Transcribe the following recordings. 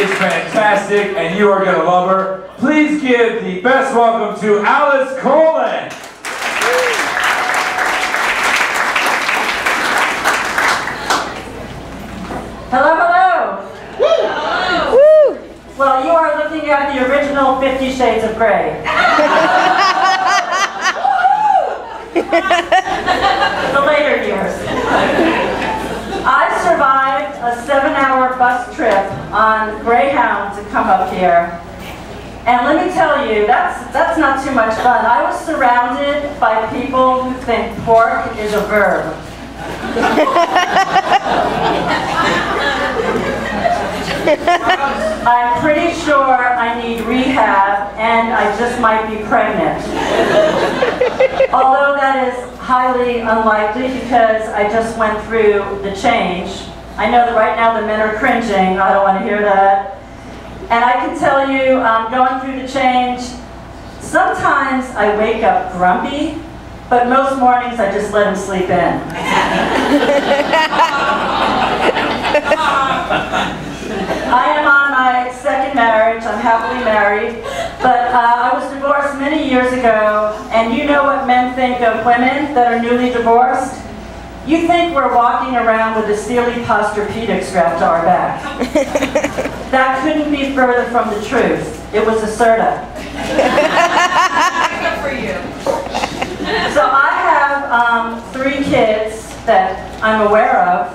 is fantastic, and you are going to love her. Please give the best welcome to Alice Colin. Hello, hello. Hello. Woo. Well, you are looking at the original 50 Shades of Grey. The later years. I survived a 7-hour bus trip on Greyhound to come up here. And let me tell you, that's not too much fun. I was surrounded by people who think pork is a verb. I'm pretty sure I need rehab and I just might be pregnant. Although that is highly unlikely because I just went through the change. I know that right now the men are cringing. I don't want to hear that. And I can tell you, going through the change, sometimes I wake up grumpy, but most mornings I just let him sleep in. I am on my second marriage. I'm happily married, but I was divorced many years ago, and you know what men think of women that are newly divorced? You think we're walking around with a Sealy Posturepedic strapped to our back. That couldn't be further from the truth. It was a Serta. Good for you. So I have 3 kids that I'm aware of.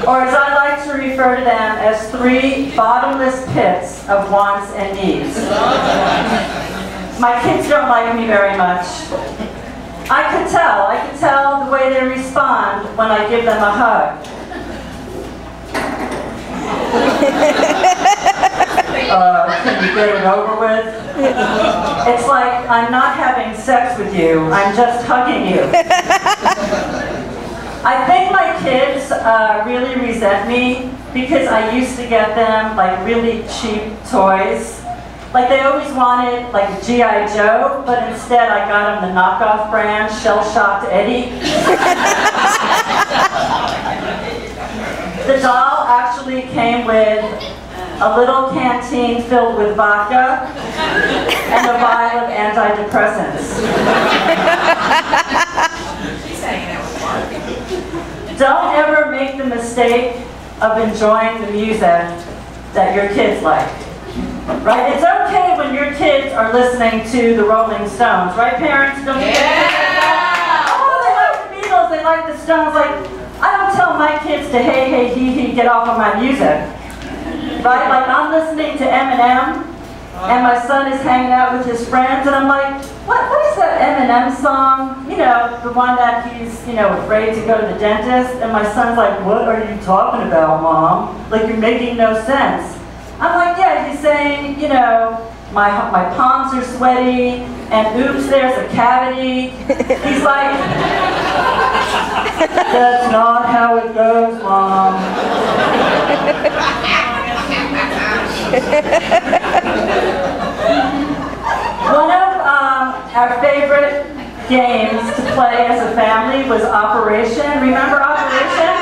Or as I like to refer to them as 3 bottomless pits of wants and needs. My kids don't like me very much. I can tell the way they respond when I give them a hug. Can you get it over with? It's like I'm not having sex with you, I'm just hugging you. I think my kids really resent me because I used to get them like really cheap toys. Like they always wanted like a G.I. Joe, but instead I got them the knockoff brand Shell-Shocked Eddie. The doll actually came with a little canteen filled with vodka and a vial of antidepressants. Don't ever make the mistake of enjoying the music that your kids like. Right? It's okay when your kids are listening to the Rolling Stones, right, parents? Don't you think that? Oh, they like the Beatles, they like the Stones. Like, I don't tell my kids to hey, hey, hee, hee, get off of my music. Right? Like, I'm listening to Eminem, and my son is hanging out with his friends, and I'm like, what is that Eminem song? You know, the one that he's, you know, afraid to go to the dentist, and my son's like, what are you talking about, Mom? Like, you're making no sense. I'm like, yeah, he's saying, you know, my palms are sweaty, and oops, there's a cavity. He's like, that's not how it goes, Mom. One of our favorite games to play as a family was Operation. Remember Operation?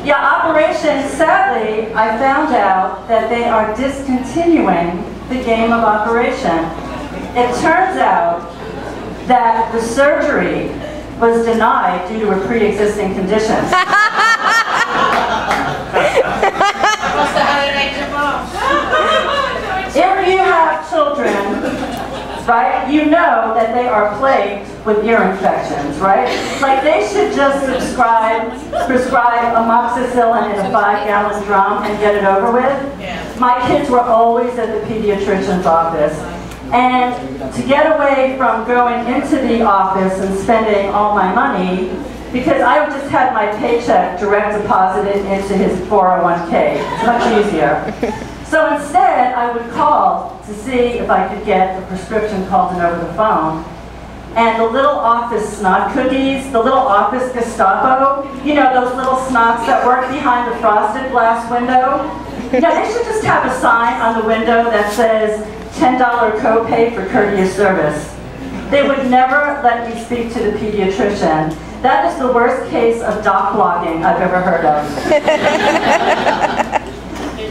Yeah, Operation, sadly, I found out that they are discontinuing the game of Operation. It turns out that the surgery was denied due to a pre-existing condition. If you have children, right, you know that they are plagued with ear infections, right? Like they should just prescribe amoxicillin in a 5-gallon drum and get it over with. Yeah. My kids were always at the pediatrician's office. And to get away from going into the office and spending all my money, because I just had my paycheck direct deposited into his 401k. It's much easier. So instead, I would call to see if I could get a prescription called in over the phone. And the little office snot cookies, the little office Gestapo, you know, those little snots that work behind the frosted glass window? You know, they should just have a sign on the window that says $10 copay for courteous service. They would never let me speak to the pediatrician That is the worst case of dock blocking I've ever heard of.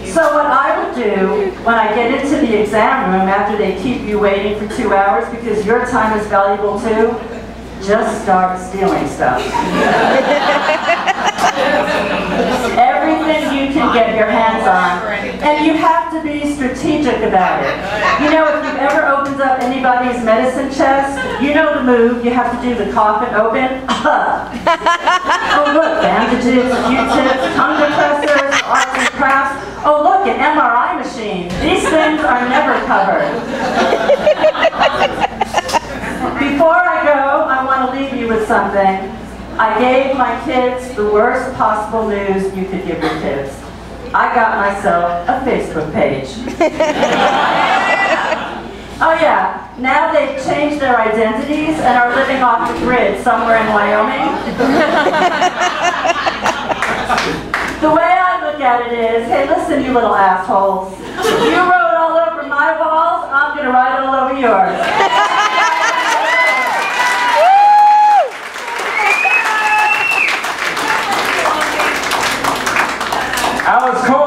So what I would do when I get into the exam room after they keep you waiting for 2 hours because your time is valuable too, just start stealing stuff. Everything you can get your hands on. And you have to be strategic about it. You know, if you've ever opened up anybody's medicine chest, you know the move. You have to do the coffin open. Oh look, bandages, Q-tips, tongue depressors, arts and crafts. Oh look, an MRI machine. These things are never covered. Before I go, I want to leave you with something. I gave my kids the worst possible news you could give your kids. I got myself a Facebook page. Oh yeah, now they've changed their identities and are living off the grid somewhere in Wyoming. The way I look at it is, hey listen you little assholes, you wrote all over my walls, I'm going to write all over yours. Alice Colin.